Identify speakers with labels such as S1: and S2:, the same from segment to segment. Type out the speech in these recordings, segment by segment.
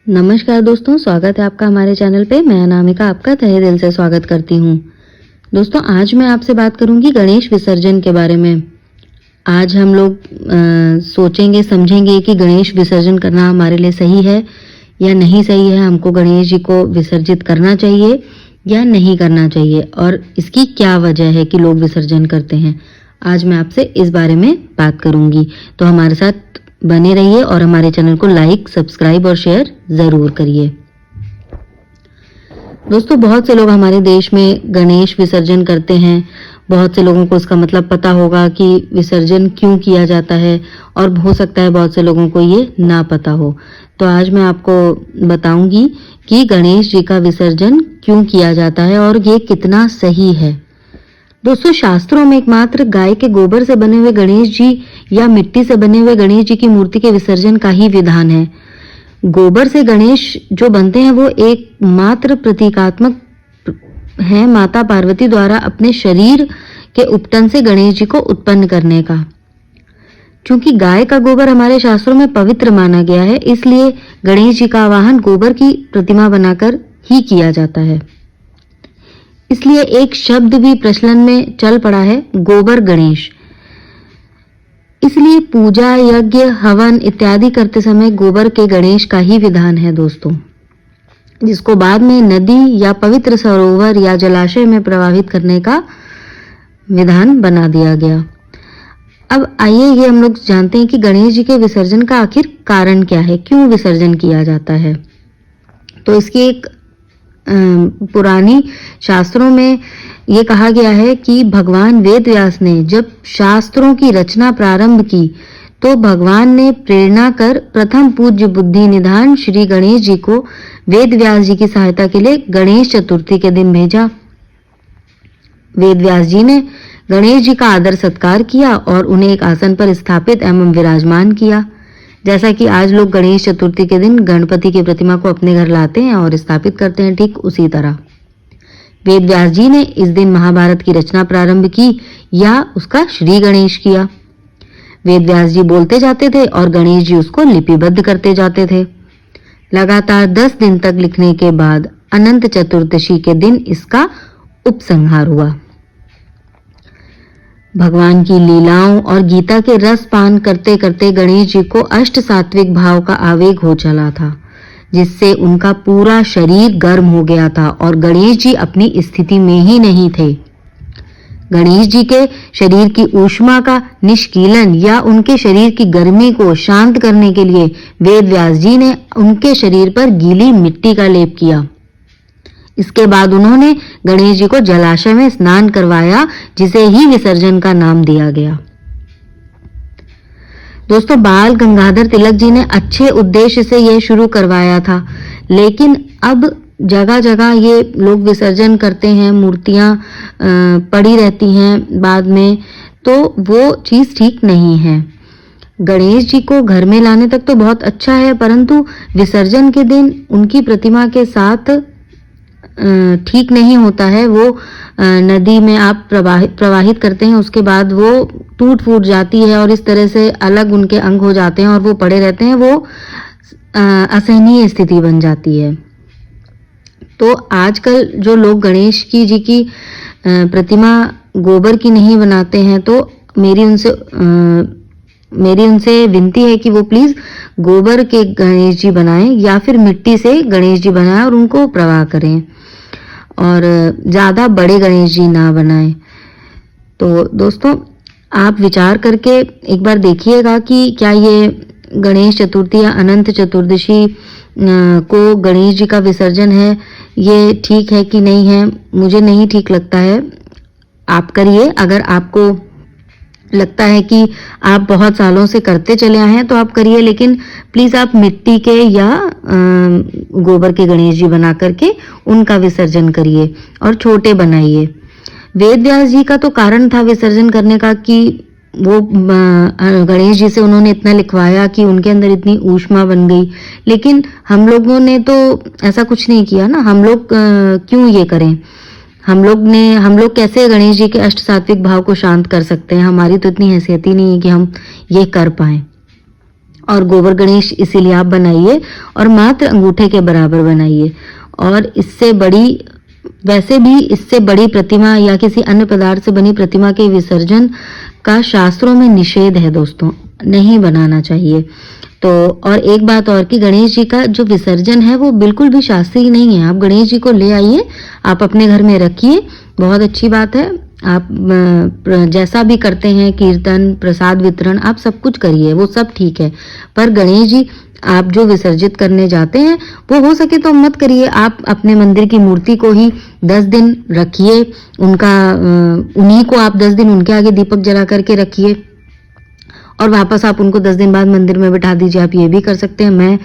S1: नमस्कार दोस्तों, स्वागत है आपका हमारे चैनल पे। मैं अनामिका आपका तहे दिल से स्वागत करती हूँ। दोस्तों, आज मैं आपसे बात करूंगी गणेश विसर्जन के बारे में। आज हम लोग सोचेंगे समझेंगे कि गणेश विसर्जन करना हमारे लिए सही है या नहीं सही है। हमको गणेश जी को विसर्जित करना चाहिए या नहीं करना चाहिए, और इसकी क्या वजह है कि लोग विसर्जन करते हैं। आज मैं आपसे इस बारे में बात करूंगी, तो हमारे साथ बने रहिए और हमारे चैनल को लाइक, सब्सक्राइब और शेयर जरूर करिए। दोस्तों, बहुत से लोग हमारे देश में गणेश विसर्जन करते हैं। बहुत से लोगों को इसका मतलब पता होगा कि विसर्जन क्यों किया जाता है, और हो सकता है बहुत से लोगों को ये ना पता हो। तो आज मैं आपको बताऊंगी कि गणेश जी का विसर्जन क्यों किया जाता है और ये कितना सही है। दोस्तों, शास्त्रों में एकमात्र गाय के गोबर से बने हुए गणेश जी या मिट्टी से बने हुए गणेश जी की मूर्ति के विसर्जन का ही विधान है। गोबर से गणेश जो बनते हैं वो एकमात्र प्रतीकात्मक है माता पार्वती द्वारा अपने शरीर के उपटन से गणेश जी को उत्पन्न करने का। क्योंकि गाय का गोबर हमारे शास्त्रों में पवित्र माना गया है, इसलिए गणेश जी का आवाहन गोबर की प्रतिमा बनाकर ही किया जाता है। इसलिए एक शब्द भी प्रचलन में चल पड़ा है, गोबर गणेश। इसलिए पूजा, यज्ञ, हवन इत्यादि करते समय गोबर के गणेश का ही विधान है दोस्तों, जिसको बाद में नदी या पवित्र सरोवर या जलाशय में प्रवाहित करने का विधान बना दिया गया। अब आइए ये हम लोग जानते हैं कि गणेश जी के विसर्जन का आखिर कारण क्या है, क्यों विसर्जन किया जाता है। तो इसकी एक पुरानी शास्त्रों में ये कहा गया है कि भगवान वेद व्यास ने जब शास्त्रों की रचना प्रारंभ की तो भगवान ने प्रेरणा कर प्रथम पूज्य बुद्धि निधान श्री गणेश जी को वेद व्यास जी की सहायता के लिए गणेश चतुर्थी के दिन भेजा। वेद व्यास जी ने गणेश जी का आदर सत्कार किया और उन्हें एक आसन पर स्थापित एवं विराजमान किया। जैसा कि आज लोग गणेश चतुर्थी के दिन गणपति की प्रतिमा को अपने घर लाते हैं और स्थापित करते हैं, ठीक उसी तरह वेद व्यास जी ने इस दिन महाभारत की रचना प्रारंभ की या उसका श्री गणेश किया। वेद व्यास जी बोलते जाते थे और गणेश जी उसको लिपिबद्ध करते जाते थे। लगातार 10 दिन तक लिखने के बाद अनंत चतुर्दशी के दिन इसका उपसंहार हुआ। भगवान की लीलाओं और गीता के रस पान करते करते गणेश जी को अष्ट सात्विक भाव का आवेग हो चला था, जिससे उनका पूरा शरीर गर्म हो गया था और गणेश जी अपनी स्थिति में ही नहीं थे। गणेश जी के शरीर की ऊष्मा का निष्कीलन या उनके शरीर की गर्मी को शांत करने के लिए वेद व्यास जी ने उनके शरीर पर गीली मिट्टी का लेप किया। इसके बाद उन्होंने गणेश जी को जलाशय में स्नान करवाया, जिसे ही विसर्जन का नाम दिया गया। दोस्तों, बाल गंगाधर तिलक जी ने अच्छे उद्देश्य से यह शुरू करवाया था, लेकिन अब जगह जगह ये लोग विसर्जन करते हैं, मूर्तियां पड़ी रहती हैं बाद में, तो वो चीज ठीक नहीं है। गणेश जी को घर में लाने तक तो बहुत अच्छा है, परंतु विसर्जन के दिन उनकी प्रतिमा के साथ ठीक नहीं होता है। वो नदी में आप प्रवाहित करते हैं, उसके बाद वो टूट फूट जाती है और इस तरह से अलग उनके अंग हो जाते हैं और वो पड़े रहते हैं। वो असहनीय स्थिति बन जाती है। तो आजकल जो लोग गणेश जी की प्रतिमा गोबर की नहीं बनाते हैं, तो मेरी उनसे विनती है कि वो प्लीज गोबर के गणेश जी बनाएं या फिर मिट्टी से गणेश जी बनाएं और उनको प्रवाह करें, और ज्यादा बड़े गणेश जी ना बनाएं। तो दोस्तों, आप विचार करके एक बार देखिएगा कि क्या ये गणेश चतुर्थी या अनंत चतुर्दशी को गणेश जी का विसर्जन है, ये ठीक है कि नहीं है। मुझे नहीं ठीक लगता है। आप करिए, अगर आपको लगता है कि आप बहुत सालों से करते चले आए हैं तो आप करिए, लेकिन प्लीज आप मिट्टी के या गोबर के गणेश जी बना करके उनका विसर्जन करिए और छोटे बनाइए। वेद व्यास जी का तो कारण था विसर्जन करने का कि वो गणेश जी से उन्होंने इतना लिखवाया कि उनके अंदर इतनी ऊष्मा बन गई, लेकिन हम लोगों ने तो ऐसा कुछ नहीं किया ना। हम लोग क्यों ये करें? हम लोग कैसे गणेश जी के अष्ट सात्विक भाव को शांत कर सकते हैं? हमारी तो इतनी हैसियत ही नहीं है कि हम ये कर पाए। और गोबर गणेश इसीलिए आप बनाइए और मात्र अंगूठे के बराबर बनाइए। और इससे बड़ी, वैसे भी इससे बड़ी प्रतिमा या किसी अन्य पदार्थ से बनी प्रतिमा के विसर्जन का शास्त्रों में निषेध है दोस्तों, नहीं बनाना चाहिए। तो और एक बात और कि गणेश जी का जो विसर्जन है वो बिल्कुल भी शास्त्रीय नहीं है। आप गणेश जी को ले आइए, आप अपने घर में रखिए, बहुत अच्छी बात है। आप जैसा भी करते हैं, कीर्तन, प्रसाद वितरण, आप सब कुछ करिए, वो सब ठीक है। पर गणेश जी आप जो विसर्जित करने जाते हैं वो हो सके तो मत करिए। आप अपने मंदिर की मूर्ति को ही 10 दिन रखिए, उनका उन्हीं को आप 10 दिन उनके आगे दीपक जला करके रखिए और वापस आप उनको 10 दिन बाद मंदिर में बिठा दीजिए। आप ये भी कर सकते हैं। मैं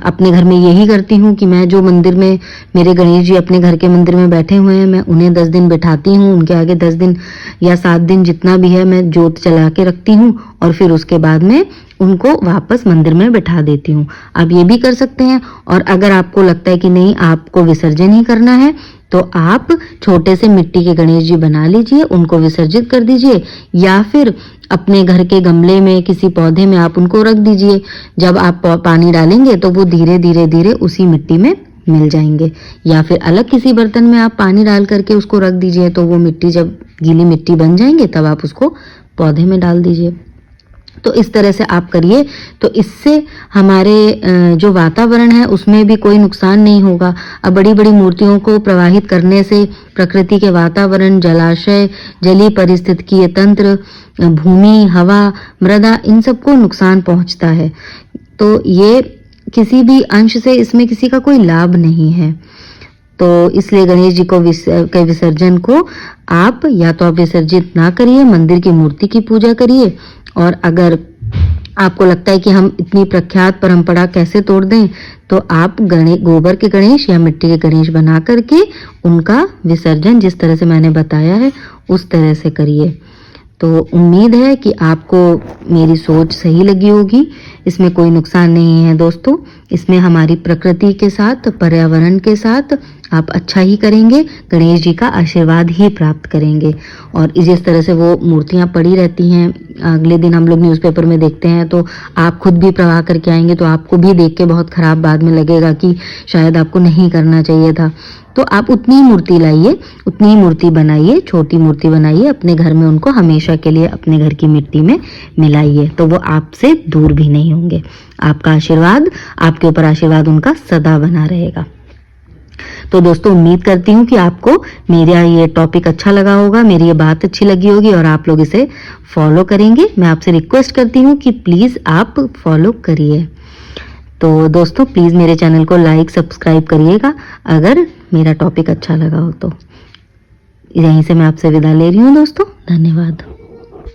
S1: अपने घर में यही करती हूँ कि मैं जो मंदिर में मेरे गणेश जी अपने घर के मंदिर में बैठे हुए हैं, मैं उन्हें 10 दिन बिठाती हूँ, उनके आगे 10 दिन या 7 दिन जितना भी है मैं जोत जला के रखती हूँ और फिर उसके बाद में उनको वापस मंदिर में बिठा देती हूँ। आप ये भी कर सकते हैं। और अगर आपको लगता है कि नहीं आपको विसर्जन ही करना है तो आप छोटे से मिट्टी के गणेश जी बना लीजिए, उनको विसर्जित कर दीजिए या फिर अपने घर के गमले में किसी पौधे में आप उनको रख दीजिए। जब आप पानी डालेंगे तो वो धीरे धीरे धीरे उसी मिट्टी में मिल जाएंगे। या फिर अलग किसी बर्तन में आप पानी डाल करके उसको रख दीजिए, तो वो मिट्टी जब गीली मिट्टी बन जाएंगे तब आप उसको पौधे में डाल दीजिए। तो इस तरह से आप करिए, तो इससे हमारे जो वातावरण है उसमें भी कोई नुकसान नहीं होगा। अब बड़ी बड़ी मूर्तियों को प्रवाहित करने से प्रकृति के वातावरण, जलाशय, जलीय पारिस्थितिकीय तंत्र, भूमि, हवा, मृदा, इन सबको नुकसान पहुंचता है। तो ये किसी भी अंश से इसमें किसी का कोई लाभ नहीं है। तो इसलिए गणेश जी को के विसर्जन को आप या तो आप विसर्जित ना करिए, मंदिर की मूर्ति की पूजा करिए। और अगर आपको लगता है कि हम इतनी प्रख्यात परंपरा कैसे तोड़ दें, तो आप गोबर के गणेश या मिट्टी के गणेश बना करके उनका विसर्जन जिस तरह से मैंने बताया है उस तरह से करिए। तो उम्मीद है कि आपको मेरी सोच सही लगी होगी। इसमें कोई नुकसान नहीं है दोस्तों। इसमें हमारी प्रकृति के साथ, पर्यावरण के साथ आप अच्छा ही करेंगे, गणेश जी का आशीर्वाद ही प्राप्त करेंगे। और जिस तरह से वो मूर्तियां पड़ी रहती हैं, अगले दिन हम लोग न्यूज़पेपर में देखते हैं, तो आप खुद भी प्रवाह करके आएंगे तो आपको भी देख के बहुत खराब बाद में लगेगा कि शायद आपको नहीं करना चाहिए था। तो आप उतनी ही मूर्ति लाइए, उतनी ही मूर्ति बनाइए, छोटी मूर्ति बनाइए, अपने घर में उनको हमेशा के लिए अपने घर की मिट्टी में मिलाइए, तो वो आपसे दूर भी नहीं होंगे। आपका आशीर्वाद, आपके ऊपर आशीर्वाद उनका सदा बना रहेगा। तो दोस्तों उम्मीद करती हूँ कि आपको मेरा ये टॉपिक अच्छा लगा होगा, मेरी ये बात अच्छी लगी होगी और आप लोग इसे फॉलो करेंगे। मैं आपसे रिक्वेस्ट करती हूँ कि प्लीज आप फॉलो करिए। तो दोस्तों प्लीज मेरे चैनल को लाइक, सब्सक्राइब करिएगा अगर मेरा टॉपिक अच्छा लगा हो तो। यहीं से मैं आपसे विदा ले रही हूँ दोस्तों, धन्यवाद।